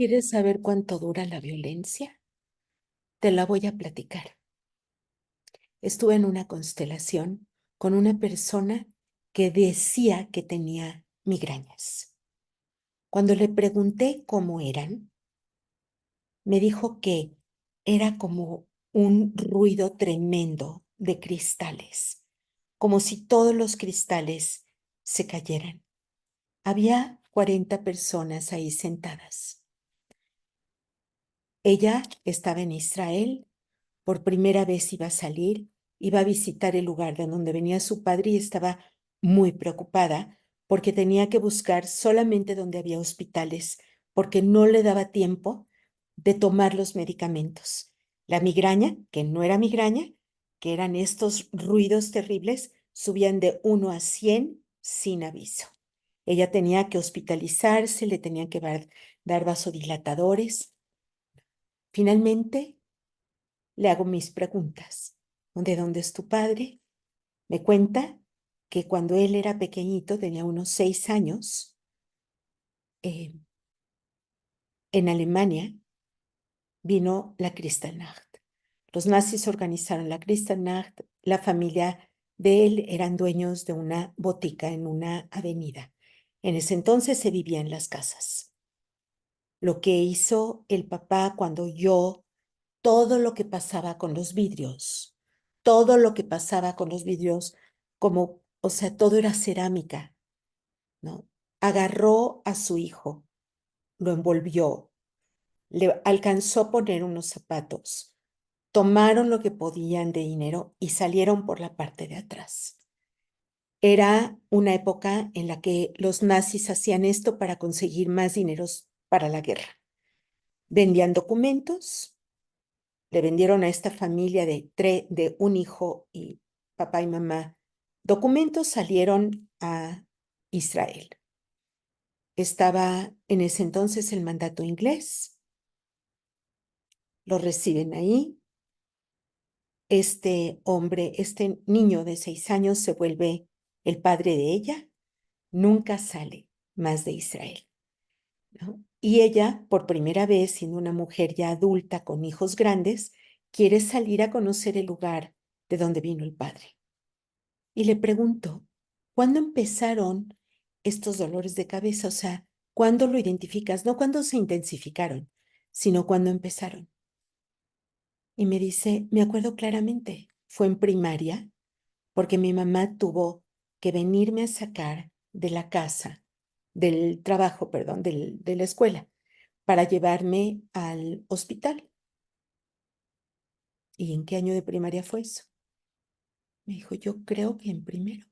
¿Quieres saber cuánto dura la violencia? Te la voy a platicar. Estuve en una constelación con una persona que decía que tenía migrañas. Cuando le pregunté cómo eran, me dijo que era como un ruido tremendo de cristales, como si todos los cristales se cayeran. Había 40 personas ahí sentadas. Ella estaba en Israel. Por primera vez iba a salir, iba a visitar el lugar de donde venía su padre y estaba muy preocupada porque tenía que buscar solamente donde había hospitales, porque no le daba tiempo de tomar los medicamentos. La migraña, que no era migraña, que eran estos ruidos terribles, subían de 1 a 100 sin aviso. Ella tenía que hospitalizarse, le tenían que dar vasodilatadores. Finalmente, le hago mis preguntas. ¿De dónde es tu padre? Me cuenta que cuando él era pequeñito, tenía unos 6 años, eh, en Alemania vino la Kristallnacht. Los nazis organizaron la Kristallnacht. La familia de él eran dueños de una botica en una avenida. En ese entonces se vivía en las casas. Lo que hizo el papá cuando oyó todo lo que pasaba con los vidrios, todo lo que pasaba con los vidrios, como, o sea, todo era cerámica, ¿no? Agarró a su hijo, lo envolvió, le alcanzó a poner unos zapatos, tomaron lo que podían de dinero y salieron por la parte de atrás. Era una época en la que los nazis hacían esto para conseguir más dineros para la guerra. Vendían documentos. Le vendieron a esta familia de un hijo y papá y mamá documentos, salieron a Israel. Estaba en ese entonces el mandato inglés, lo reciben ahí. Este hombre, este niño de 6 años se vuelve el padre de ella, nunca sale más de Israel, ¿no? Y ella, por primera vez, siendo una mujer ya adulta con hijos grandes, quiere salir a conocer el lugar de donde vino el padre. Y le pregunto, ¿cuándo empezaron estos dolores de cabeza? O sea, ¿cuándo lo identificas? No cuándo se intensificaron, sino cuándo empezaron. Y me dice, me acuerdo claramente, fue en primaria, porque mi mamá tuvo que venirme a sacar de la casa, del trabajo, perdón, de la escuela, para llevarme al hospital. ¿Y en qué año de primaria fue eso? Me dijo, yo creo que en primero,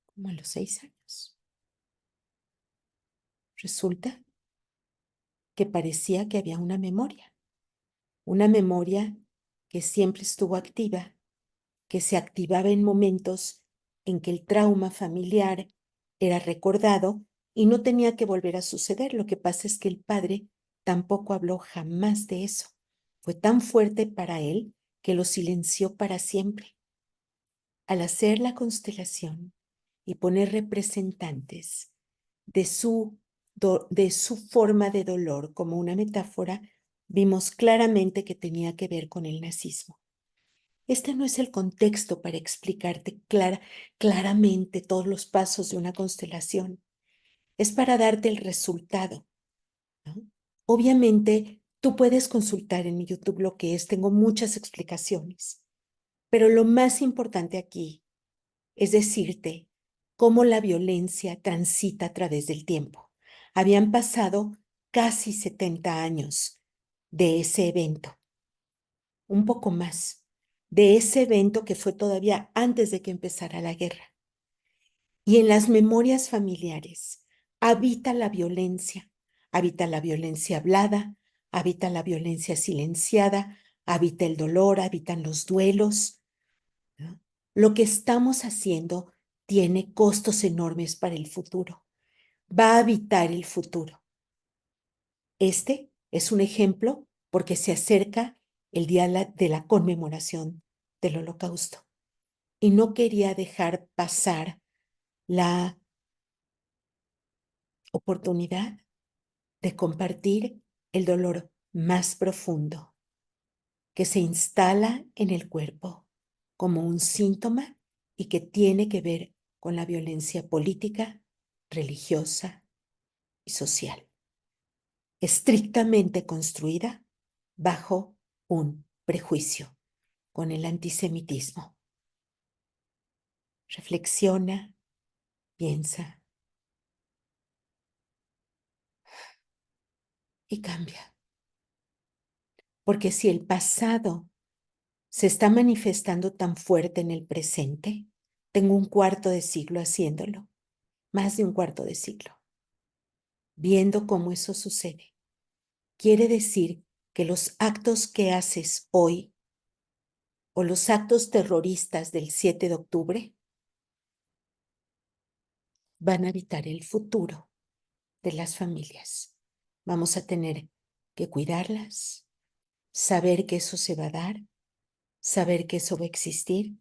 como a los 6 años. Resulta que parecía que había una memoria que siempre estuvo activa, que se activaba en momentos en que el trauma familiar era recordado y no tenía que volver a suceder. Lo que pasa es que el padre tampoco habló jamás de eso. Fue tan fuerte para él que lo silenció para siempre. Al hacer la constelación y poner representantes de su forma de dolor como una metáfora, vimos claramente que tenía que ver con el nazismo. Este no es el contexto para explicarte claramente todos los pasos de una constelación. Es para darte el resultado, ¿no? Obviamente, tú puedes consultar en mi YouTube lo que es, tengo muchas explicaciones, pero lo más importante aquí es decirte cómo la violencia transita a través del tiempo. Habían pasado casi 70 años de ese evento, un poco más, de ese evento que fue todavía antes de que empezara la guerra. Y en las memorias familiares habita la violencia hablada, habita la violencia silenciada, habita el dolor, habitan los duelos, ¿no? Lo que estamos haciendo tiene costos enormes para el futuro. Va a habitar el futuro. Este es un ejemplo porque se acerca el día de la conmemoración del Holocausto. Y no quería dejar pasar la oportunidad de compartir el dolor más profundo que se instala en el cuerpo como un síntoma y que tiene que ver con la violencia política, religiosa y social, estrictamente construida bajo un prejuicio, con el antisemitismo. Reflexiona, piensa y cambia. Porque si el pasado se está manifestando tan fuerte en el presente, tengo un cuarto de siglo haciéndolo, más de un cuarto de siglo, viendo cómo eso sucede. Quiere decir que los actos que haces hoy o los actos terroristas del 7 de octubre van a evitar el futuro de las familias. Vamos a tener que cuidarlas, saber que eso se va a dar, saber que eso va a existir,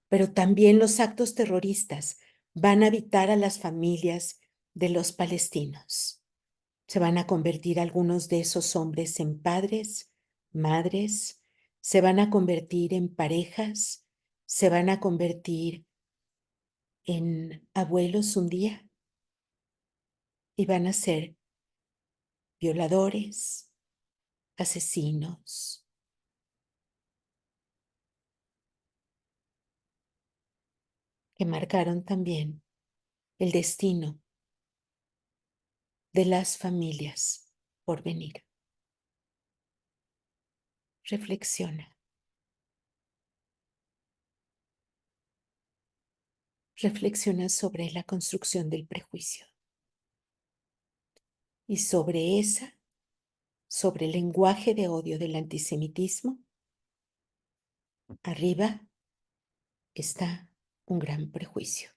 pero también los actos terroristas van a evitar a las familias de los palestinos. Se van a convertir algunos de esos hombres en padres, madres, se van a convertir en parejas, se van a convertir en abuelos un día y van a ser violadores, asesinos, que marcaron también el destino de las familias por venir. Reflexiona. Reflexiona sobre la construcción del prejuicio y sobre el lenguaje de odio del antisemitismo. Arriba está un gran prejuicio.